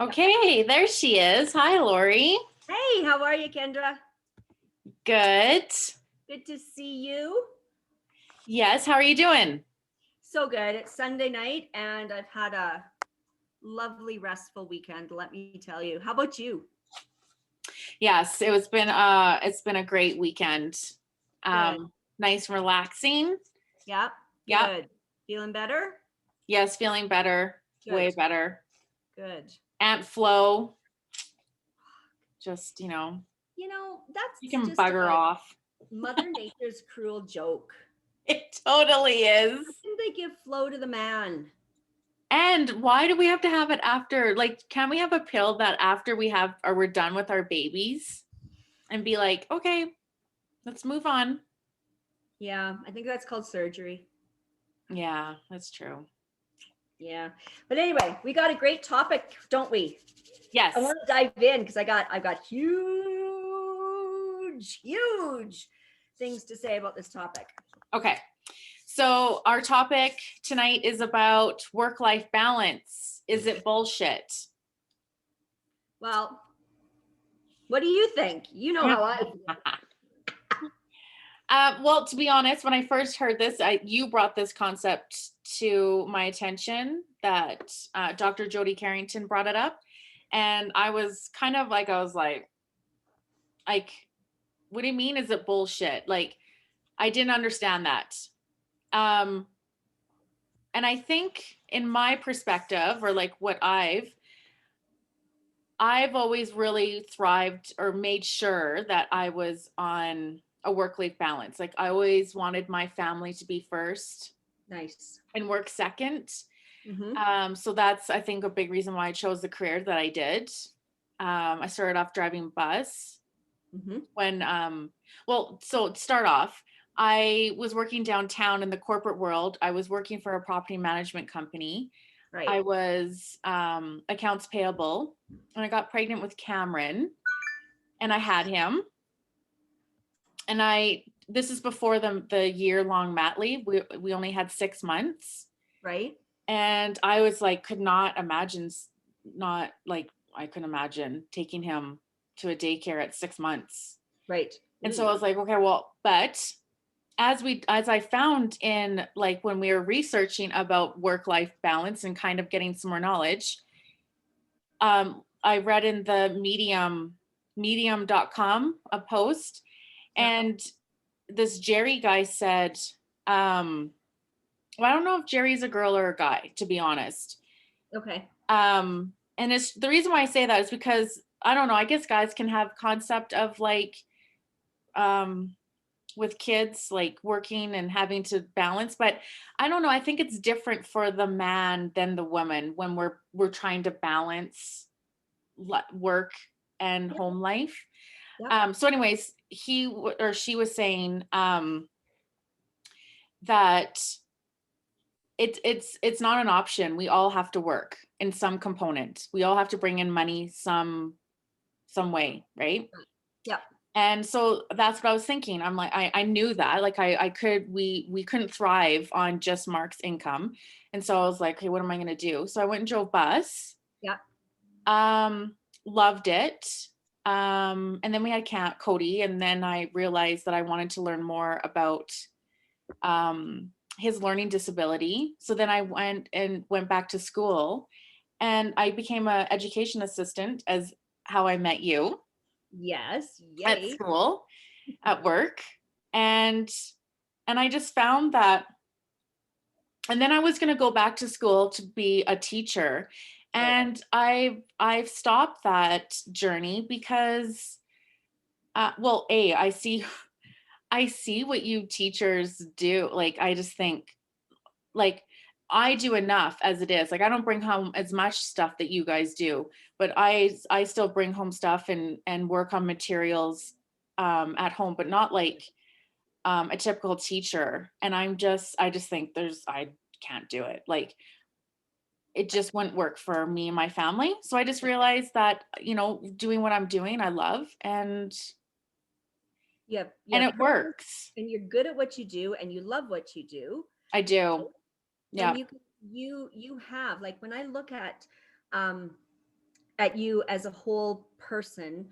Okay, there she is. Hi, Lori. Hey, how are you, Kendra? Good. Good to see you. Yes, how are you doing? So good. It's Sunday night and I've had a lovely restful weekend, let me tell you. How about you? Yes, it's been a great weekend. Good. Nice, relaxing. Yep. Yep. Good. Feeling better? Yes, feeling better. Way Good. better. Good. Aunt Flo, just, That's you can just bugger a off. Mother Nature's cruel joke. It totally is. Why didn't they give flow to the man? And why do we have to have it after? Like, can we have a pill that after we're done with our babies and be like, okay, let's move on? Yeah, I think that's called surgery. Yeah, that's true. Yeah. But anyway, we got a great topic, don't we? Yes. I want to dive in because I've got huge things to say about this topic. Okay. So our topic tonight is about work-life balance. Is it bullshit? Well, what do you think? You know how I feel. Well, to be honest, when I first heard this, you brought this concept to my attention that Dr. Jody Carrington brought it up. And I was kind of like, what do you mean? Is it bullshit? Like, I didn't understand that. And I think in my perspective, or like what I've always really thrived or made sure that I was on a work-life balance. Like I always wanted my family to be first Nice. and work second. Mm-hmm. So that's, I think, a big reason why I chose the career that I did. I started off driving bus Mm-hmm. so to start off, I was working downtown in the corporate world. I was working for a property management company. Right. I was accounts payable, and I got pregnant with Cameron, and I had him. And this is before the year long mat leave. We only had 6 months, Right. and I was like, could not imagine, not like I couldn't imagine taking him to a daycare at 6 months. Right. And so Ooh. I was like, okay, well, but as I found in like when we were researching about work-life balance and kind of getting some more knowledge, I read in the medium.com a post, Yeah. and this Jerry guy said, well, I don't know if Jerry's a girl or a guy, to be honest. Okay. And it's the reason why I say that is because I don't know, I guess guys can have concept of like with kids like working and having to balance, but I don't know, I think it's different for the man than the woman when we're trying to balance work and Yep. home life. Yep. So anyways, he or she was saying that it's not an option. We all have to work in some component. We all have to bring in money some way, right? Yep. And so that's what I was thinking. I'm like, I knew that, like we couldn't thrive on just Mark's income. And so I was like, okay, what am I going to do? So I went and drove bus. Yep. Loved it. And then we had Cody. And then I realized that I wanted to learn more about, his learning disability. So then I went back to school, and I became an education assistant, as how I met you Yes. at Yay. school, at work. And I just found that, and then I was going to go back to school to be a teacher, Right. and I've stopped that journey because well, I see what you teachers do. Like I just think, like, I do enough as it is. Like I don't bring home as much stuff that you guys do, but I still bring home stuff and work on materials at home, but not like a typical teacher. And I just think I can't do it. Like it just wouldn't work for me and my family. So I just realized that, doing what I'm doing, I love, You and have it purpose works. and you're good at what you do and you love what you do. I do. And Yeah. you have, like, when I look at um at you as a whole person.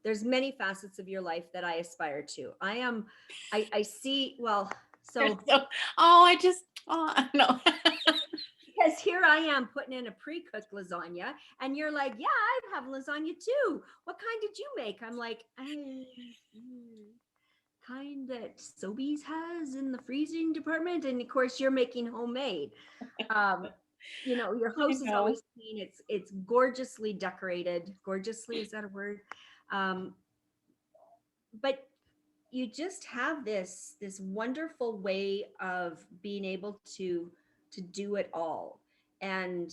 There's many facets of your life that I aspire to. I see, well, You're so so, no. because here I am putting in a pre-cooked lasagna, and you're like, yeah, I have lasagna too. What kind did you make? I'm like, kind that Sobeys has in the freezing department, and of course you're making homemade. Um, your I house is know. always clean. It's gorgeously decorated. Gorgeously, is that a word? Um, but you just have this wonderful way of being able to do it all, and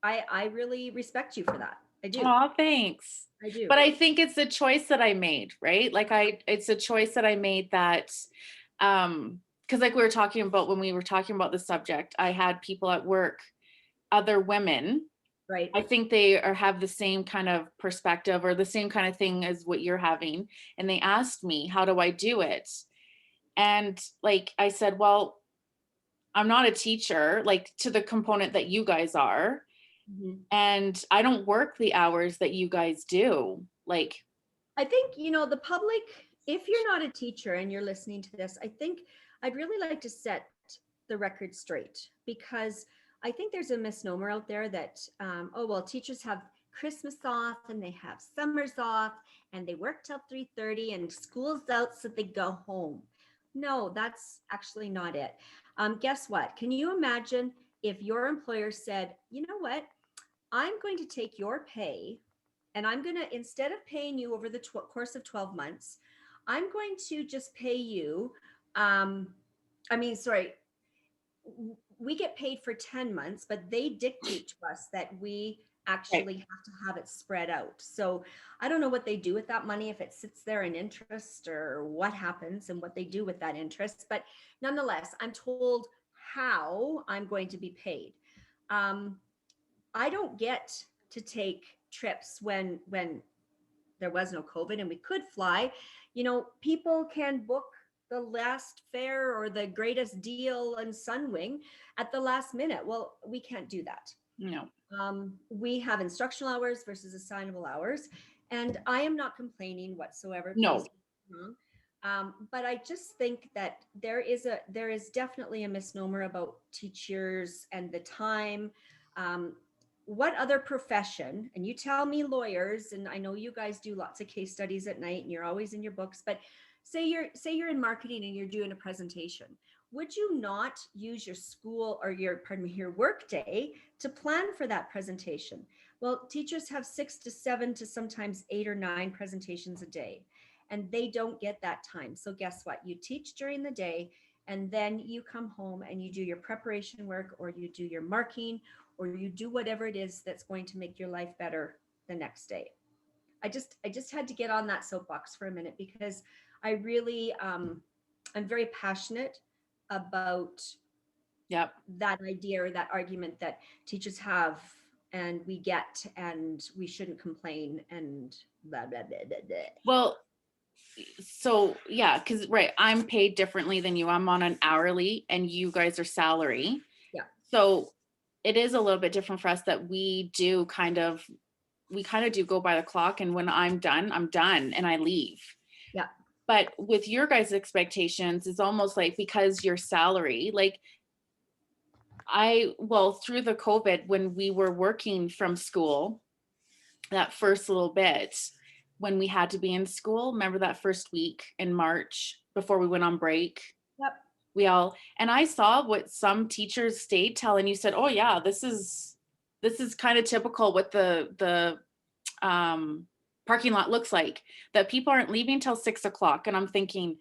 I really respect you for that. I do. Oh, thanks. I do. But I think it's a choice that I made, right? Like it's a choice that I made that, because like we were talking about when we were talking about the subject, I had people at work, other women. Right. I think they have the same kind of perspective or the same kind of thing as what you're having. And they asked me, how do I do it? And like I said, well, I'm not a teacher, like to the component that you guys are. Mhm. And I don't work the hours that you guys do. Like, I think, the public, if you're not a teacher and you're listening to this, I think I'd really like to set the record straight, because I think there's a misnomer out there that, oh, well, teachers have Christmas off and they have summers off and they work till 3:30 and school's out so they go home. No, that's actually not it. Guess what? Can you imagine if your employer said, you know what? I'm going to take your pay, and I'm going to, instead of paying you over the course of 12 months, I'm going to just pay you. Um, sorry, we get paid for 10 months, but they dictate to us that we right. actually have to have it spread out. So I don't know what they do with that money, if it sits there in interest or what happens and what they do with that interest. But nonetheless, I'm told how I'm going to be paid. Um, I don't get to take trips when there was no COVID and we could fly. People can book the last fare or the greatest deal on Sunwing at the last minute. Well, we can't do that. No, We have instructional hours versus assignable hours, and I am not complaining whatsoever. Please no, get me wrong. But I just think that there is definitely a misnomer about teachers and the time. Um, what other profession? And you tell me, lawyers, and I know you guys do lots of case studies at night, and you're always in your books. But say you're in marketing and you're doing a presentation. Would you not use your school or your work day to plan for that presentation? Well, teachers have 6 to 7 to sometimes 8 or 9 presentations a day, and they don't get that time. So guess what? You teach during the day, and then you come home and you do your preparation work, or you do your marking, or you do whatever it is that's going to make your life better the next day. I just had to get on that soapbox for a minute, because I really I'm very passionate about yep. that idea or that argument that teachers have, and we get, and we shouldn't complain, and blah blah blah blah blah. Well, so yeah, because right, I'm paid differently than you. I'm on an hourly and you guys are salary. Yeah, So it is a little bit different for us that we kind of do go by the clock, and when I'm done and I leave. yeah, But with your guys' expectations, it's almost like because your salary, like well, through the COVID, when we were working from school, that first little bit, when we had to be in school, remember that first week in March before we went on break? yep, And I saw what some teachers stayed till, and you said, oh yeah, this is kind of typical what the parking lot looks like, that people aren't leaving till 6 o'clock. And I'm thinking,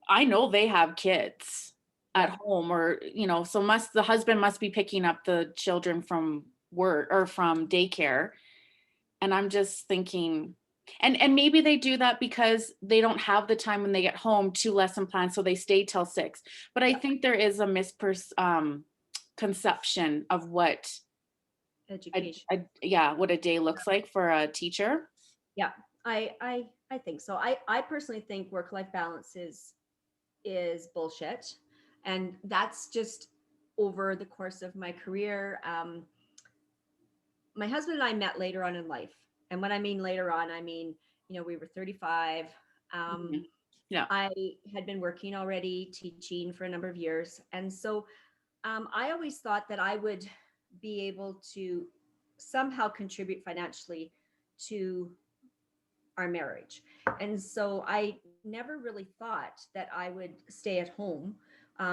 I know they have kids at yep. home, or so the husband must be picking up the children from work or from daycare. And I'm just thinking, and maybe they do that because they don't have the time when they get home to lesson plan, so they stay till 6. But I Yeah. think there is a conception of what Education. yeah, what a day looks like for a teacher. Yeah, I think so. I personally think work life balance is bullshit, and that's just over the course of my career. my husband and I met later on in life. And when I mean later on, I mean, we were 35. Um, Mhm. Yeah. I had been working already, teaching for a number of years. And so I always thought that I would be able to somehow contribute financially to our marriage. And so I never really thought that I would stay at home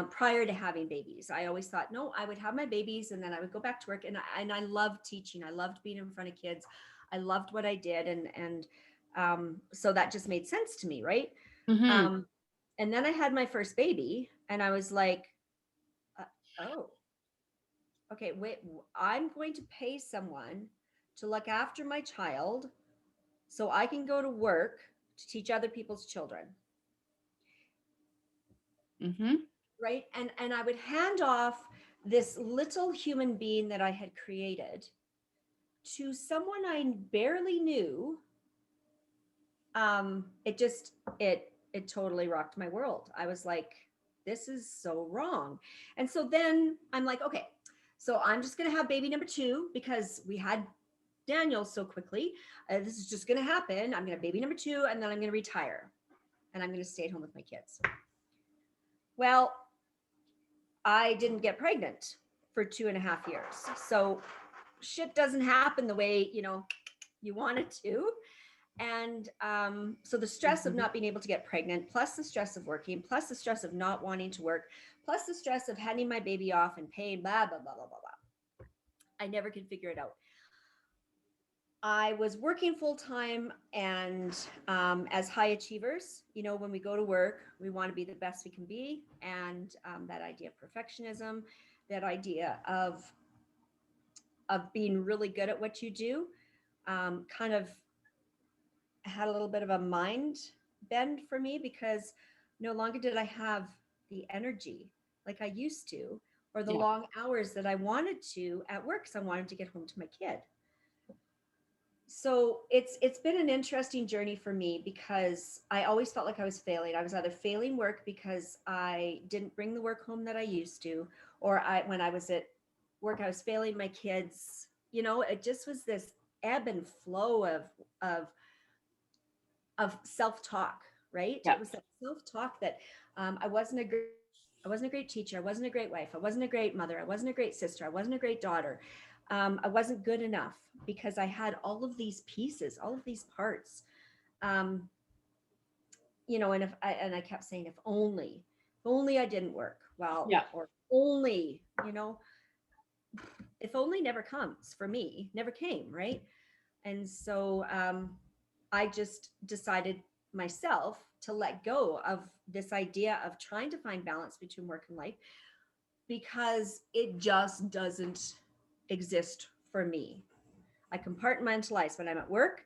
prior to having babies. I always thought, no, I would have my babies and then I would go back to work. And I loved teaching. I loved being in front of kids. I loved what I did. And so that just made sense to me, right? Hmm. Um, and then I had my first baby and I was like, uh, oh, okay, wait, I'm going to pay someone to look after my child so I can go to work to teach other people's children, Hmm. right? And I would hand off this little human being that I had created to someone I barely knew. It totally rocked my world. I was like, this is so wrong. And so then I'm like, okay, so I'm just going to have baby number two because we had Daniel so quickly. This is just going to happen. I'm going to have baby number two and then I'm going to retire and I'm going to stay at home with my kids. Well, I didn't get pregnant for 2.5 years. So shit doesn't happen the way, you want it to. And so the stress of Hmm. not being able to get pregnant, plus the stress of working, plus the stress of not wanting to work, plus the stress of handing my baby off and paying, blah, blah, blah, blah, blah, blah. I never could figure it out. I was working full time and as high achievers, when we go to work, we want to be the best we can be. And that idea of perfectionism, that idea of being really good at what you do, kind of had a little bit of a mind bend for me because no longer did I have the energy like I used to, or the Yeah. long hours that I wanted to at work because I wanted to get home to my kid. So it's been an interesting journey for me because I always felt like I was failing. I was either failing work because I didn't bring the work home that I used to, or when I was at work I was failing my kids. It just was this ebb and flow of of self-talk, right? Yeah. It was that self-talk that I wasn't a great teacher, I wasn't a great wife, I wasn't a great mother, I wasn't a great sister, I wasn't a great daughter. I wasn't good enough because I had all of these pieces, all of these parts. Um, and I kept saying, if only I didn't work well, Yeah. or only, if only never comes for me, never came, right? And so I just decided myself to let go of this idea of trying to find balance between work and life because it just doesn't exist for me. I compartmentalize when I'm at work.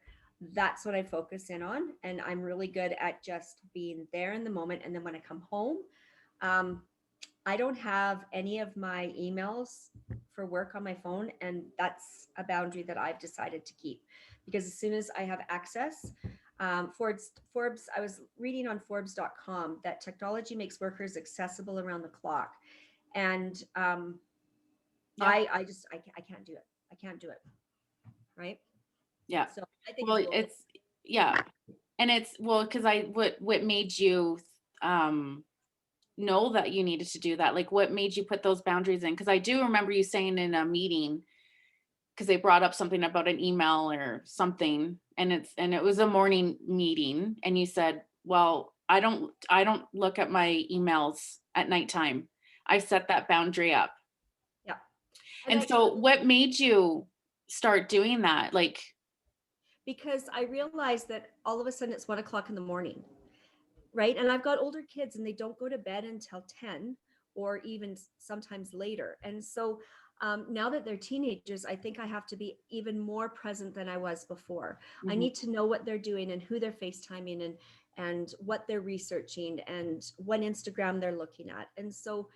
That's what I focus in on. And I'm really good at just being there in the moment. And then when I come home, um, I don't have any of my emails for work on my phone. And that's a boundary that I've decided to keep because as soon as I have access, Forbes, I was reading on Forbes.com that technology makes workers accessible around the clock. And Yeah. I can't do it. I can't do it. Right. Yeah. So I think it's Well, golden. it's yeah. And it's well, because what made you um know that you needed to do that? Like what made you put those boundaries in? Because I do remember you saying in a meeting, because they brought up something about an email or something, and it was a morning meeting, and you said, well, I don't look at my emails at nighttime. I set that boundary up. Yeah. And And I so what made you start doing that? Like, because I realized that all of a sudden it's 1 o'clock in the morning, right? And I've got older kids and they don't go to bed until 10 or even sometimes later. And so now that they're teenagers, I think I have to be even more present than I was before. I mhm, need to know what they're doing and who they're FaceTiming and what they're researching and what Instagram they're looking at. And so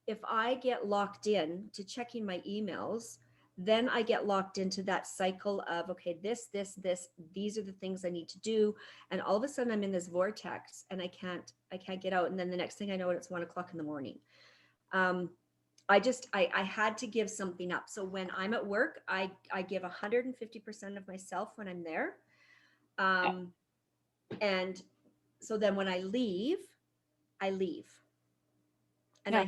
if I get locked in to checking my emails, then I get locked into that cycle of, okay, this, these are the things I need to do. And all of a sudden I'm in this vortex and I can't get out. And then the next thing I know, it's 1 o'clock in the morning. Um, I had to give something up. So when I'm at work, I give 150% of myself when I'm there. Yeah. Um, and so then when I leave, and Yeah.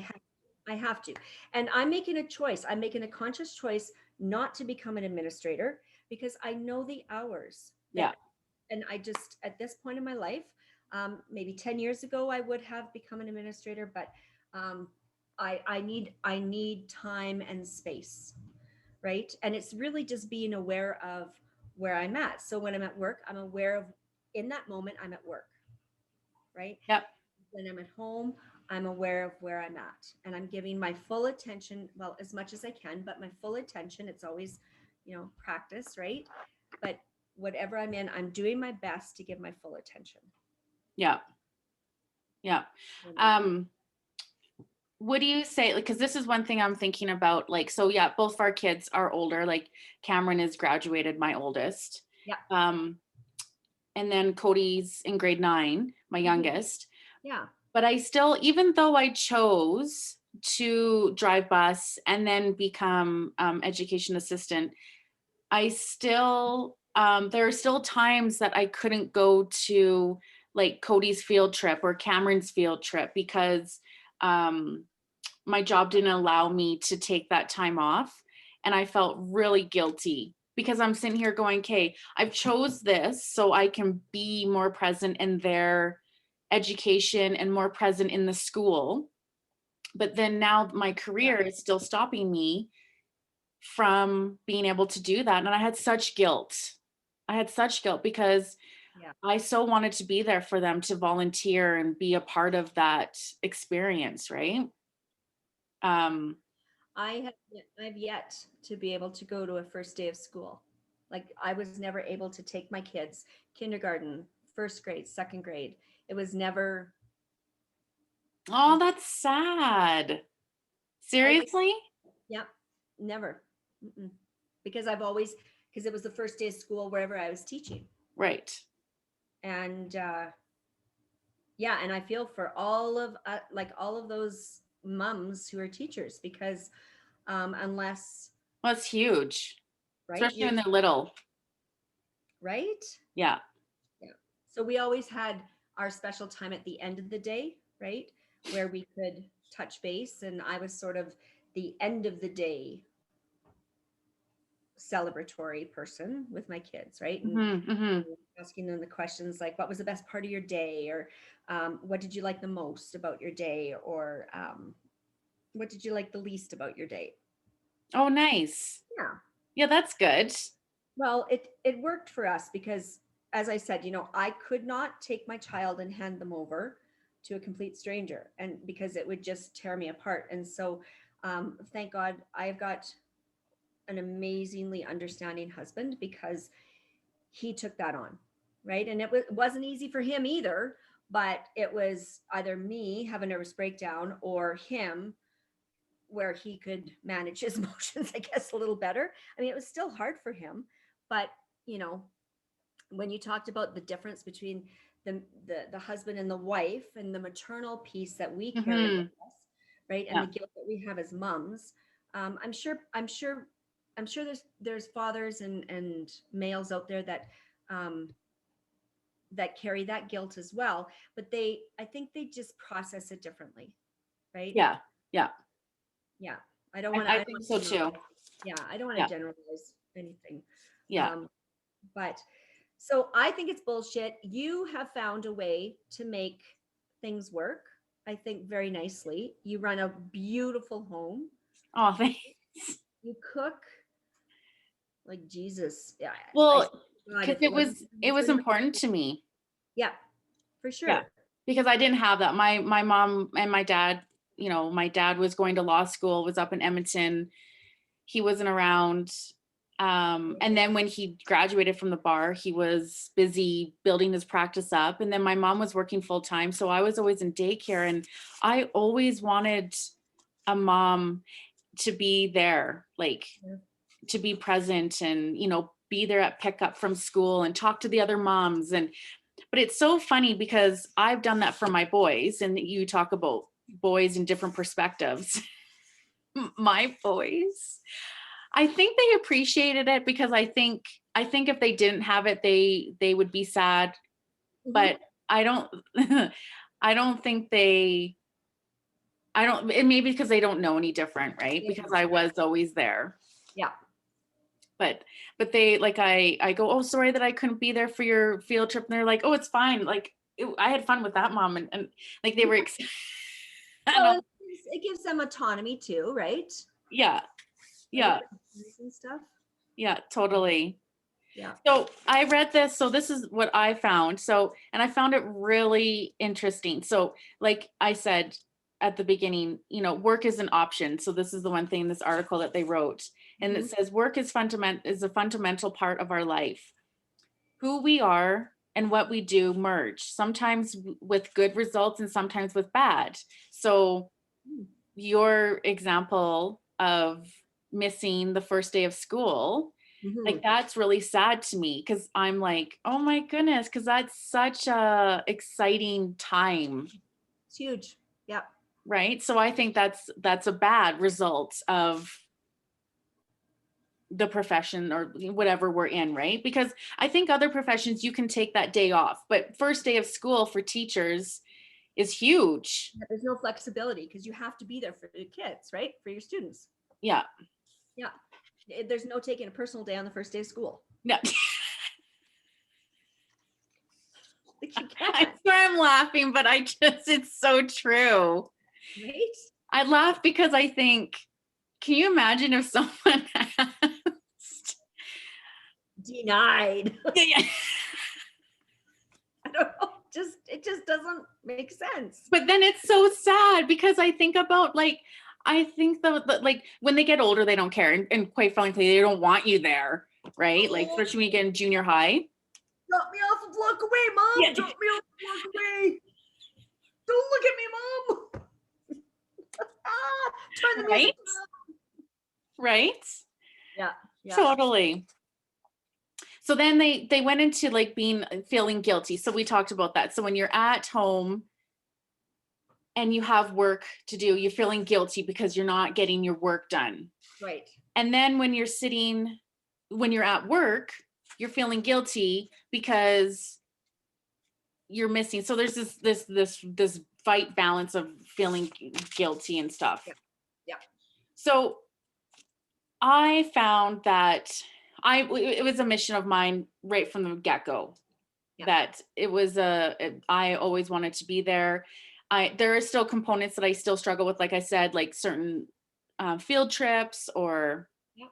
I have to. And I'm making a choice. I'm making a conscious choice not to become an administrator because I know the hours Yeah. that, and I just, at this point in my life, maybe 10 years ago, I would have become an administrator, but um, I need time and space, right? And it's really just being aware of where I'm at. So when I'm at work, I'm aware of, in that moment, I'm at work, right? Yep. When I'm at home, I'm aware of where I'm at and I'm giving my full attention, well, as much as I can, but my full attention, it's always, practice, right? But whatever I'm in, I'm doing my best to give my full attention. Yeah. Yeah. Um, what do you say? Like, because this is one thing I'm thinking about. Like, so yeah, both of our kids are older. Like Cameron is graduated, my oldest. Yeah. Um, and then Cody's in grade 9, my Mhm. youngest. Yeah. But I still, even though I chose to drive bus and then become education assistant, I still, there are still times that I couldn't go to like Cody's field trip or Cameron's field trip because um, my job didn't allow me to take that time off. And I felt really guilty because I'm sitting here going, okay, I've chose this so I can be more present in their education and more present in the school. But then now my Yeah. career is still stopping me from being able to do that. And I had such guilt. I had such guilt because Yeah. I so wanted to be there for them to volunteer and be a part of that experience, right? Um, I've yet to be able to go to a first day of school. Like I was never able to take my kids kindergarten, first grade, second grade. It was never, oh, that's sad. I, Seriously? yeah, never. Mm-mm. Because I've always, because it was the first day of school wherever I was teaching. Right. And yeah, and I feel for all of like all of those mums who are teachers because unless, Well, that's huge, right, especially when they're little. right? Yeah. Yeah. So we always had our special time at the end of the day, right? Where we could touch base. And I was sort of the end of the day celebratory person with my kids, right? And Hmm. Hmm. asking them the questions like, what was the best part of your day? Or what did you like the most about your day? Or what did you like the least about your day? Oh, nice. Yeah. Yeah, that's good. Well, it worked for us because, as I said, I could not take my child and hand them over to a complete stranger, and because it would just tear me apart. And so, thank God, I've got an amazingly understanding husband because he took that on, right? And it wasn't easy for him either, but it was either me have a nervous breakdown or him where he could manage his emotions, I guess, a little better. I mean, it was still hard for him, but you know, when you talked about the difference between the husband and the wife and the maternal piece that we carry with Hmm. us, right, and the Yeah. guilt that we have as moms, I'm sure there's fathers and males out there um, that carry that guilt as well, but I think they just process it differently, right? Yeah. Yeah. Yeah, I don't I, want to. I I don't think want so to too. generalize. Yeah, I don't want to Yeah. generalize anything. Yeah. Um, but so I think it's bullshit. You have found a way to make things work. I think very nicely. You run a beautiful home. Oh, thanks. You cook like Jesus. Yeah, I Well, God, because if it wasn't for it your was husband, important to me. yeah, for Yeah. sure. Because I didn't have that. My mom and my dad, my dad was going to law school, was up in Edmonton. He wasn't around. And then when he graduated from the bar, he was busy building his practice up. And then my mom was working full time. So I was always in daycare. And I always wanted a mom to be there, like Yeah. to be present and, be there at pickup from school and talk to the other moms. But it's so funny because I've done that for my boys, and you talk about boys in different perspectives. My voice. I think they appreciated it because I think if they didn't have it, they would be sad, but Mhm. I don't I don't think they I don't it may be because they don't know any different, right? It Because is, I yeah. was always there. Yeah. But but they like I go, "Oh, sorry that I couldn't be there for your field trip." And they're like, "Oh, it's fine." Like I had fun with that mom and like they were I Well, don't it gives them autonomy too, right? yeah. Right? Yeah. And stuff. Yeah, totally. Yeah. So I read this. So this is what I found. So, and I found it really interesting. So, like I said at the beginning, work is an option. So this is the one thing in this article that they wrote, and it Mhm. says work is a fundamental part of our life. Who we are and what we do merge, sometimes with good results and sometimes with bad. So Mm. your example of missing the first day of school, like Mhm. that's really sad to me because I'm like, oh my goodness, because that's such a exciting time, It's huge. Yeah. right? So I think that's a bad result of the profession or whatever we're in, right? Because I think other professions you can take that day off, but first day of school for teachers is huge. There's no flexibility because you have to be there for the kids, right? For your students. Yeah. Yeah. There's no taking a personal day on the first day of school. No. Like you I can't, swear I'm laughing, but it's so true. right? I laugh because I think, can you imagine if someone asked, Denied. yeah, yeah. I don't know. It just doesn't make sense. But then it's so sad because I think about like, I think like when they get older, they don't care. And quite frankly, they don't want you there, right? Like, Oh, especially when you get in junior high. drop me off a block away, mom. Yeah. Drop me off a block away. Don't look at me, mom. Ah, turn the music Right? down. Right? Yeah, yeah. Totally. So then they went into like feeling guilty. So we talked about that. So when you're at home and you have work to do, you're feeling guilty because you're not getting your work done. Right. And then when you're at work, you're feeling guilty because you're missing. So there's this fight balance of feeling guilty and stuff. Yeah, yeah. So I found that it was a mission of mine right from the get-go, Yeah. that I always wanted to be there. There are still components that I still struggle with, like I said, like certain field trips or Yeah.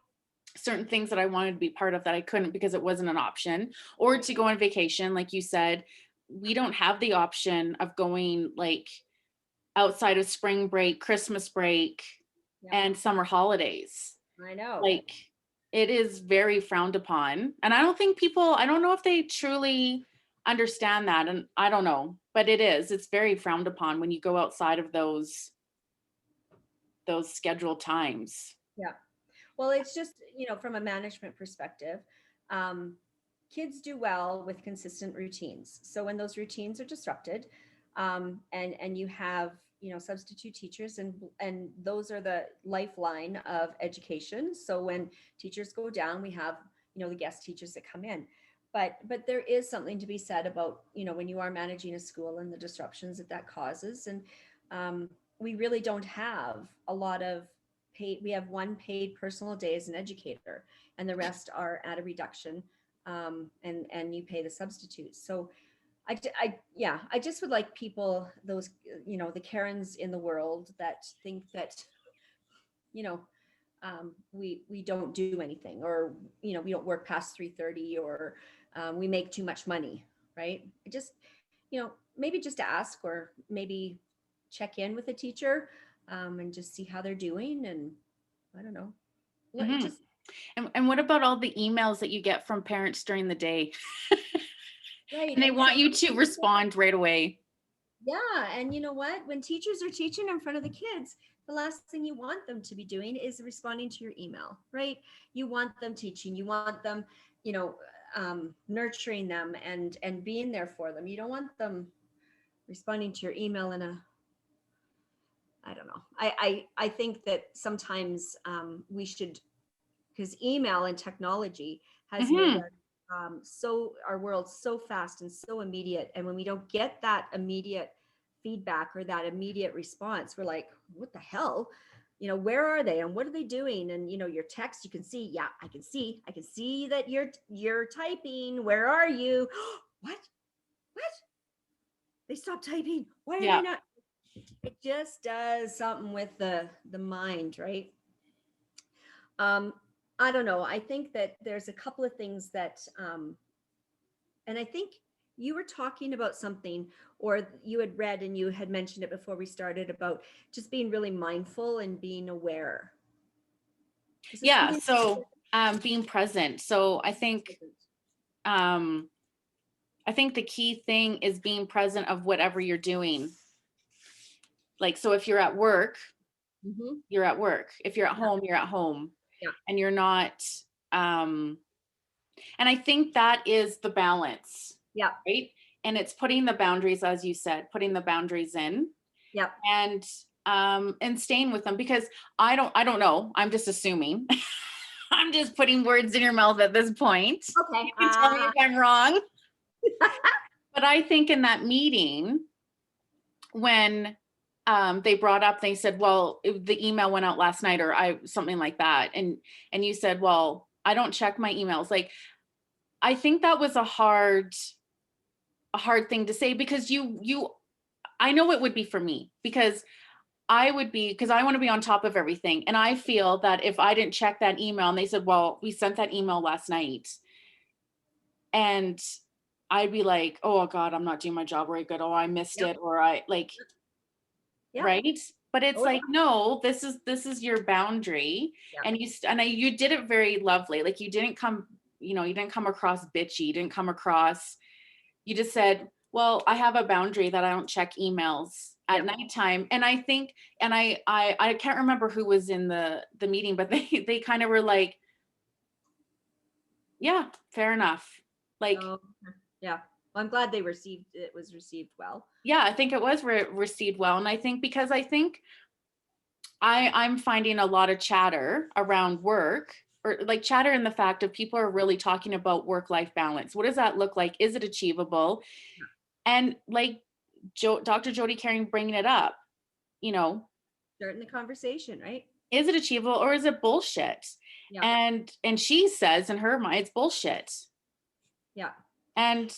certain things that I wanted to be part of that I couldn't because it wasn't an option, or Right. to go on vacation. Like you said, we don't have the option of going like outside of spring break, Christmas break, Yeah. and summer holidays. I know. Like it is very frowned upon. And I don't know if they truly understand that. And I don't know, but it's very frowned upon when you go outside of those scheduled times. Yeah. Well, it's just, from a management perspective, um, kids do well with consistent routines. So when those routines are disrupted, and you have, substitute teachers, and those are the lifeline of education. So when teachers go down, we have, the guest teachers that come in. But there is something to be said about, when you are managing a school and the disruptions that causes. And we really don't have a lot of paid. We have one paid personal day as an educator, and the rest are at a reduction, and you pay the substitutes. So yeah, I just would like people, those, the Karens in the world that think that, you know we don't do anything, or we don't work past 3:30, or we make too much money, right? I just, maybe just ask, or maybe check in with a teacher, and just see how they're doing. And I don't know, Hmm. just And what about all the emails that you get from parents during the day? right. And they And want you to respond right away. yeah, and you know what? When teachers are teaching in front of the kids, the last thing you want them to be doing is responding to your email, right? You want them teaching, you want them, you know, nurturing them, and being there for them. You don't want them responding to your email in I don't know. I think that sometimes we should, because email and technology has made Hmm. us so our world so fast and so immediate. And when we don't get that immediate feedback or that immediate response, we're like, what the hell? You know, where are they and what are they doing? And you know, your text, you can see, yeah, I can see that you're typing. Where are you? What? What? They stopped typing. Why are they Yeah. not? It just does something with the mind, right? um I don't know. I think that there's a couple of things that and I think you were talking about something, or you had read and you had mentioned it before we started, about just being really mindful and being aware. Is there Yeah. something So being present. So um I think the key thing is being present of whatever you're doing. Like, so if you're at work, mm-hmm. you're at work. If you're at Yeah, home, you're at home. yeah, And you're not um and I think that is the balance, yeah, right? And it's putting the boundaries, as you said, putting the boundaries in, yeah. and staying with them, because I don't know. I'm just assuming. I'm just putting words in your mouth at this point. Okay. You can tell me if I'm wrong. But I think in that meeting, when they brought up, they said, well, the email went out last night, or I something like that. And you said, well, I don't check my emails. Like, I think that was a hard thing to say, because you I know it would be for me, because I want to be on top of everything. And I feel that if I didn't check that email and they said, well, we sent that email last night, and I'd be like, oh God, I'm not doing my job very good. Oh, I missed Yep. it. Or I like, Yep. right. But it's Oh like, yeah. no, this is your boundary. Yep. And you did it very lovely. Like, you didn't come across bitchy. You didn't come across, you just said, well, I have a boundary that I don't check emails at Yep. nighttime. And I think, and I can't remember who was in the meeting, but they kind of were like, yeah, fair enough. Like, Oh, yeah. Well, I'm glad it was received well. yeah, I think it was received well. And I think, because I think I'm finding a lot of chatter around work, or like chatter in the fact of people are really talking about work-life balance. What does that look like? Is it achievable? And like Dr. Jody Caring bringing it up, you know, Starting the conversation, right? is it achievable or is it bullshit? Yeah. And she says in her mind it's bullshit. Yeah. And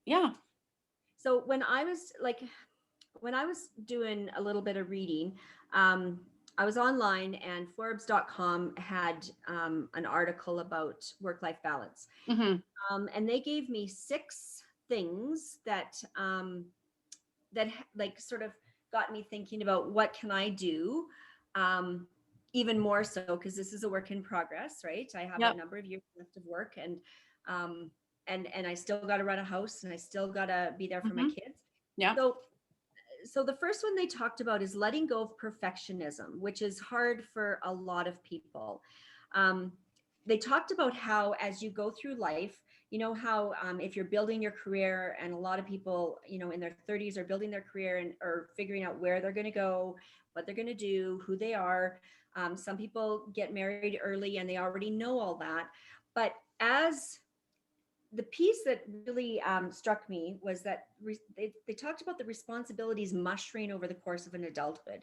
yeah. So when I was doing a little bit of reading, um, I was online, and Forbes.com had an article about work-life balance. Hmm. And they gave me 6 things that like sort of got me thinking about what can I do, um, even more so because this is a work in progress, right? I have a Yep. number of years left of work, um, and I still got to run a house, and I still got to be there for my Hmm. kids. Yeah. So the first one they talked about is letting go of perfectionism, which is hard for a lot of people. Um, they talked about how, as you go through life, you know how if you're building your career, and a lot of people, you know, in their 30s are building their career and are figuring out where they're going to go, what they're going to do, who they are. Some people get married early and they already know all that. But as the piece that really struck me was that they talked about the responsibilities mushrooming over the course of an adulthood.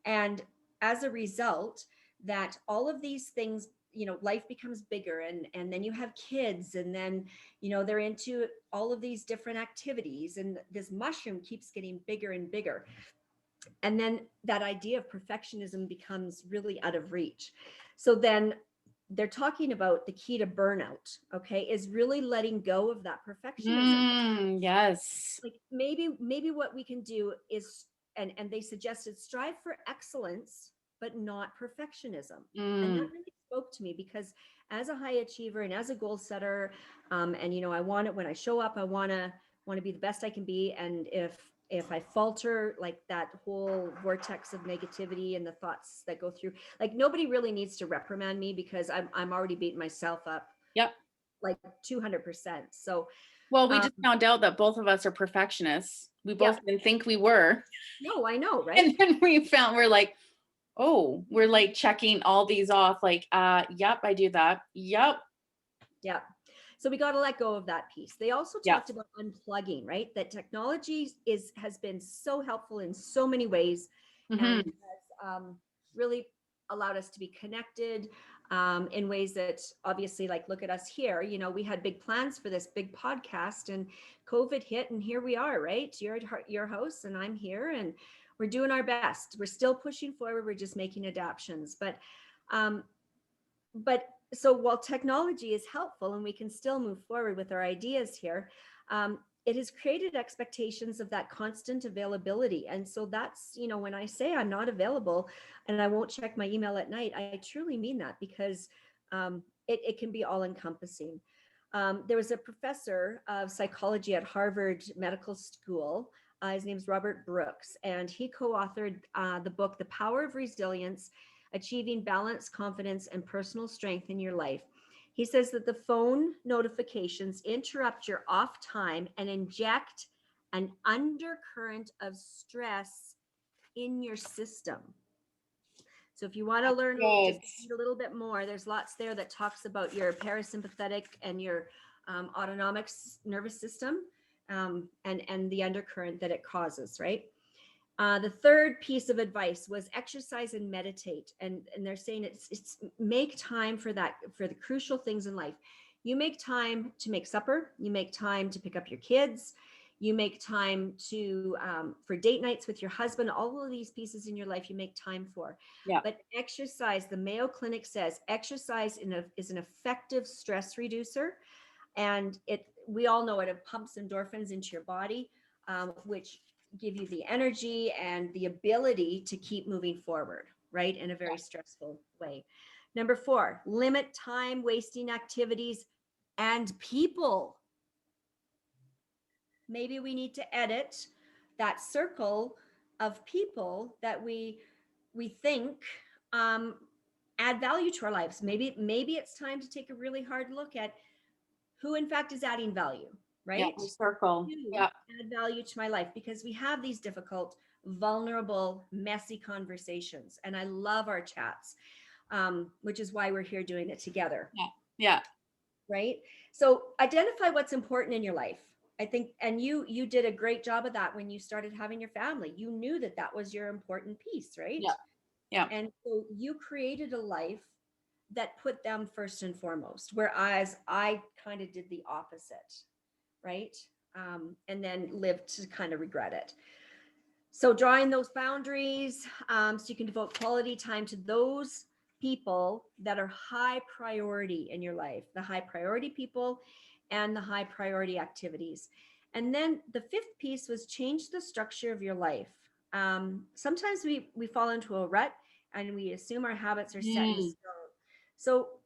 And as a result, that all of these things, you know, life becomes bigger, and then you have kids, and then, you know, they're into all of these different activities, and this mushroom keeps getting bigger and bigger. And then that idea of perfectionism becomes really out of reach. So then they're talking about the key to burnout, okay, is really letting go of that perfectionism. Yes. Like maybe what we can do is, and they suggested, strive for excellence but not perfectionism. And that Mm. really spoke to me, because as a high achiever and as a goal setter, and you know, I want it, when I show up, I want to be the best I can be. And if I falter, like that whole vortex of negativity and the thoughts that go through, like nobody really needs to reprimand me, because I'm already beating myself up Yep. like 200%. So Well, we um, just found out that both of us are perfectionists. We Yeah. both didn't think we were. No, I know, right? And then we're like, oh, we're like checking all these off, like, yep, I do that. Yep. Yeah. So we got to let go of that piece. They also Yeah. talked about unplugging, right? That technology has been so helpful in so many ways, and Hmm. has really allowed us to be connected in ways that obviously, like, look at us here. You know, we had big plans for this big podcast, and COVID hit, and here we are, right? You're at your house, and I'm here, and we're doing our best. We're still pushing forward. We're just making adaptations, um, but so while technology is helpful and we can still move forward with our ideas here, it has created expectations of that constant availability. And so that's, you know, when I say I'm not available and I won't check my email at night, I truly mean that, because it can be all encompassing. There was a professor of psychology at Harvard Medical School. His name's Robert Brooks, and he co-authored the book, The Power of Resilience: Achieving Balance, Confidence, and Personal Strength in Your Life. He says that the phone notifications interrupt your off time and inject an undercurrent of stress in your system. So if you want to learn Good. just a little bit more, there's lots there that talks about your parasympathetic and your autonomic nervous system, and the undercurrent that it causes, right? The third piece of advice was exercise and meditate. And they're saying it's make time for that, for the crucial things in life. You make time to make supper. You make time to pick up your kids. You make time to for date nights with your husband. All of these pieces in your life you make time for. Yeah. But exercise, the Mayo Clinic says, exercise is an effective stress reducer, and we all know it pumps endorphins into your body, which give you the energy and the ability to keep moving forward, right, in a very stressful way. Number 4, limit time wasting activities and people. Maybe we need to edit that circle of people that we think um, add value to our lives. Maybe it's time to take a really hard look at who in fact is adding value, Yeah. right? Circle. To Yeah. add value to my life, because we have these difficult, vulnerable, messy conversations. And I love our chats, which is why we're here doing it together, Yeah. Yeah. right? So identify what's important in your life. I think, and you did a great job of that when you started having your family. You knew that that was your important piece, right? Yeah. Yeah. And so you created a life that put them first and foremost, whereas I kind of did the opposite, right? And then lived to kind of regret it. So drawing those boundaries, so you can devote quality time to those people that are high priority in your life, the high priority people and the high priority activities. And then the fifth piece was change the structure of your life. Sometimes we fall into a rut and we assume our habits are set in Mm. stone. So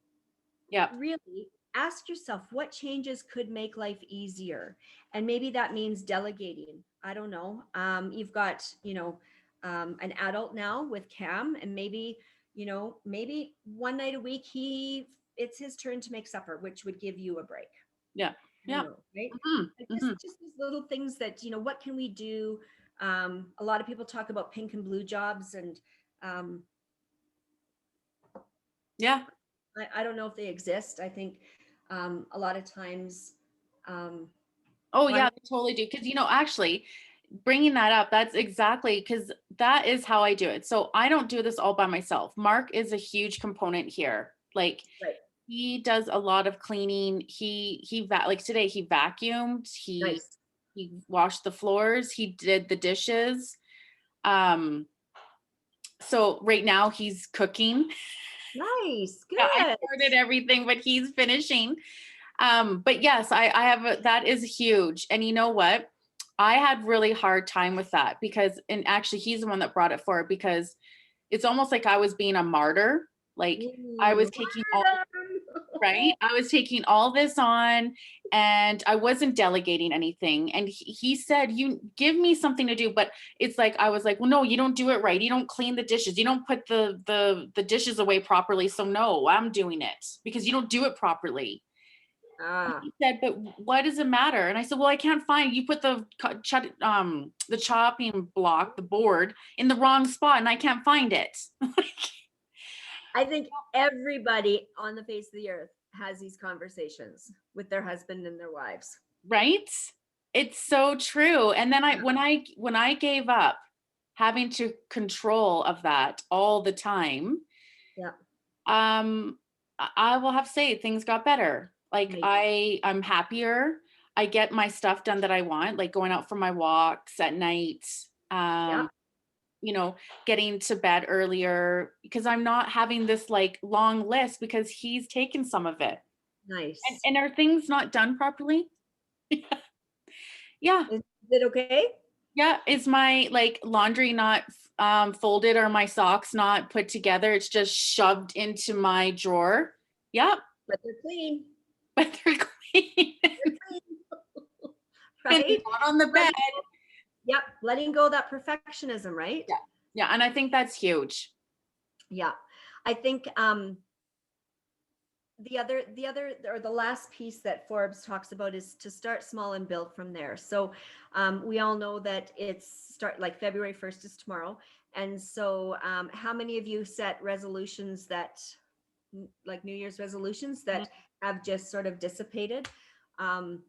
Yeah. really ask yourself, what changes could make life easier? And maybe that means delegating. I don't know. You've got, an adult now with Cam, and maybe, maybe one night a week it's his turn to make supper, which would give you a break. Yeah. I don't Yeah. know, right? Hmm. Like, Hmm. just these little things that, what can we do? A lot of people talk about pink and blue jobs, and um, Yeah. I don't know if they exist. I think a lot of times, um, Oh, well, yeah, they totally do. Because, actually, bringing that up, that's exactly because that is how I do it. So I don't do this all by myself. Mark is a huge component here. Like, right, he does a lot of cleaning. Like today, he vacuumed. nice, He washed the floors. He did the dishes. Um, so right now he's cooking. nice, Yeah, I good. started everything, but he's finishing. But yes, I have that is huge. And you know what? I had really hard time with that because, and actually he's the one that brought it forward, because it's almost like I was being a martyr. Like I was taking all, right? I was taking all this on and I wasn't delegating anything. And he said, you give me something to do, but it's like, I was like, well, no, you don't do it right. You don't clean the dishes. You don't put the dishes away properly. So no, I'm doing it because you don't do it properly. Ah, He said, but what does it matter? And I said, well, I can't find, you put the chopping block, the board in the wrong spot and I can't find it. I think everybody on the face of the earth has these conversations with their husband and their wives. Right? It's so true. And then Yeah. when I gave up having to control of that all the time, Yeah. I will have to say things got better. Like Amazing. I'm happier. I get my stuff done that I want, like going out for my walks at night. Yeah. Um, you know, getting to bed earlier because I'm not having this like long list because he's taken some of it. Nice. And are things not done properly? Yeah. Is it okay? Yeah. Is my like laundry not folded or my socks not put together? It's just shoved into my drawer. Yep. But they're clean. But they're clean They're clean, and right? not on the bed. Letting, yep. Letting go of that perfectionism, right? Yeah. Yeah. And I think that's huge. Yeah. I think the other or the last piece that Forbes talks about is to start small and build from there. So we all know that it's start like February 1st is tomorrow. And so how many of you set resolutions that like New Year's resolutions Mhm. that have just sort of dissipated? Um,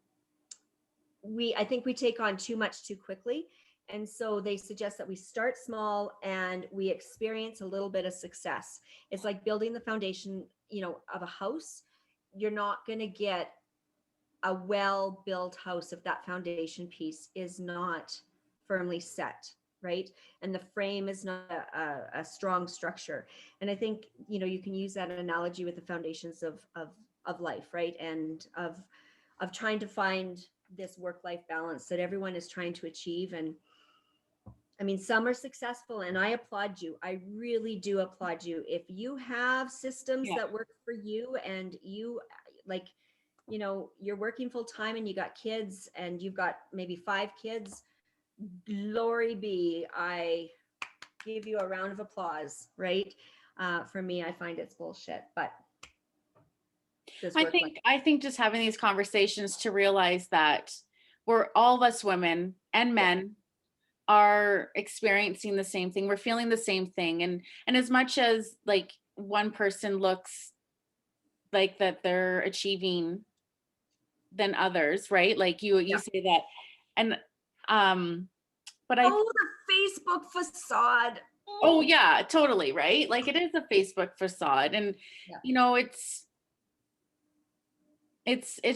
I think we take on too much too quickly. And so they suggest that we start small and we experience a little bit of success. It's like building the foundation, of a house. You're not going to get a well built house if that foundation piece is not firmly set, right? And the frame is not a strong structure. And I think, you can use that analogy with the foundations of life, right? And of trying to find this work life balance that everyone is trying to achieve. And I mean, some are successful, and I applaud you. I really do applaud you. If you have systems Yeah. that work for you and you like, you're working full time and you got kids and you've got maybe 5 kids, glory be. I give you a round of applause, right? For me, I find it's bullshit, but this work life. I think just having these conversations to realize that we're all of us women and Yeah. men are experiencing the same thing. We're feeling the same thing. And as much as like one person looks like that they're achieving than others, right? Like you Yeah. say that. And um but I Oh, the Facebook facade. oh Oh, yeah, totally, right? Like it is a Facebook facade and yeah. you know, it's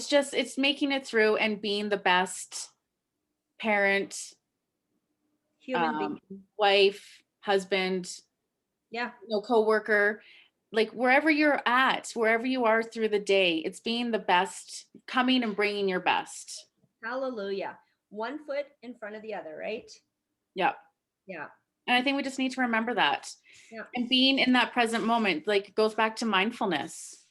just it's making it through and being the best parent, Human being. um, wife, husband, Yeah. coworker, like wherever you're at, wherever you are through the day, it's being the best, coming and bringing your best. Hallelujah. One foot in front of the other, right? Yeah. Yeah. And I think we just need to remember that. Yeah. And being in that present moment, like it goes back to mindfulness.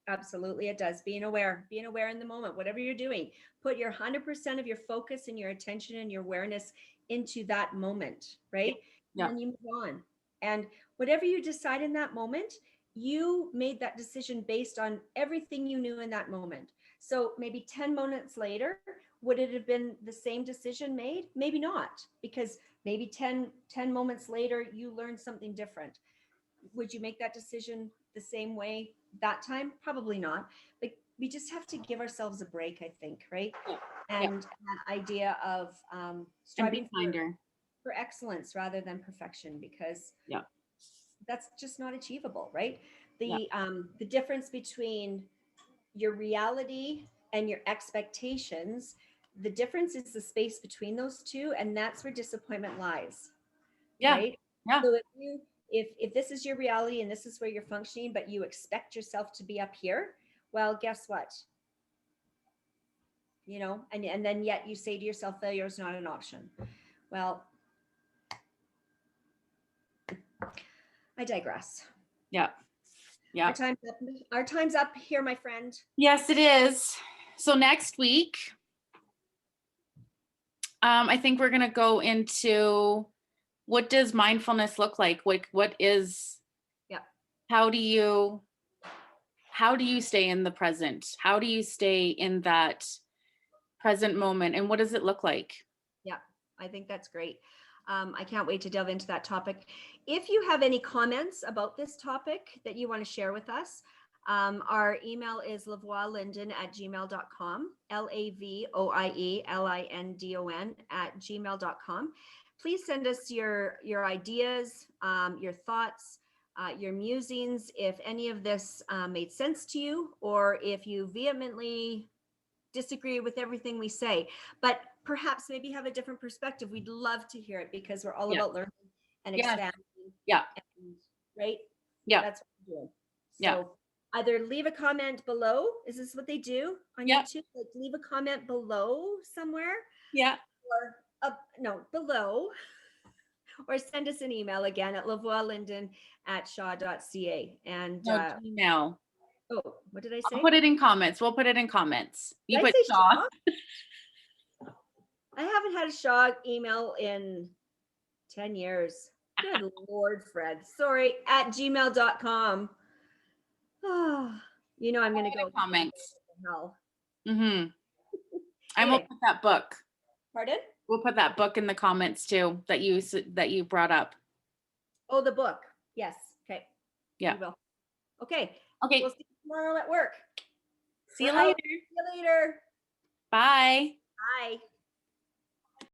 Absolutely, it does. Being aware in the moment, whatever you're doing, put your 100% of your focus and your attention and your awareness into that moment, Yeah. right? And Yeah. then you move on. And whatever you decide in that moment, you made that decision based on everything you knew in that moment. So maybe 10 moments later, would it have been the same decision made? Maybe not, because maybe ten moments later, you learned something different. Would you make that decision the same way that time? Probably not. But we just have to give ourselves a break, I think, right? Yeah. Yeah. And that idea of And be striving kinder. for excellence rather than perfection, because Yeah. that's just not achievable, right? Yeah. The difference between your reality and your expectations, the difference is the space between those two, and that's where disappointment lies, Yeah. right? Yeah. So if this is your reality and this is where you're functioning, but you expect yourself to be up here, well, guess what? And then yet you say to yourself, failure is not an option. Well, I digress. Yeah. Our Yeah. time's up. Our time's up here, my friend. Yes, it is. So next week, I think we're gonna go into what does mindfulness look like? Like what is Yeah. how do you how do you stay in the present? How do you stay in that present moment? And what does it look like? Yeah, I think that's great. I can't wait to delve into that topic. If you have any comments about this topic that you want to share with us, our email is lavoielindon@gmail.com, LAVOIELINDON @gmail.com. Please send us your ideas, your thoughts, your musings, if any of this made sense to you, or if you vehemently disagree with everything we say, but perhaps maybe have a different perspective. We'd love to hear it because we're all Yeah. about learning and Yeah. expanding. Yeah. And, right? Yeah. That's what we're doing. Yeah. So either leave a comment below. Is this what they do on Yeah. YouTube? Like leave a comment below somewhere, Yeah. or up, no, below, or send us an email again at lavoielindon@shaw.ca. And No, Gmail. oh, what did I I'll say? put it in comments. We'll put it in comments. You Did I put say Shaw. Shaw? I haven't had a Shaw email in 10 years. Good Lord, Fred. Sorry, at gmail.com. Oh, you know, I'm going to Put it go in comments. hell. Mm-hmm. And we'll Anyway, put that book. pardon? We'll put that book in the comments too that you brought up. Oh, the book. Yes. Okay. Yeah. We will. Okay. We'll Okay. see you tomorrow at work. See We're you out. later. See you later. Bye. Bye.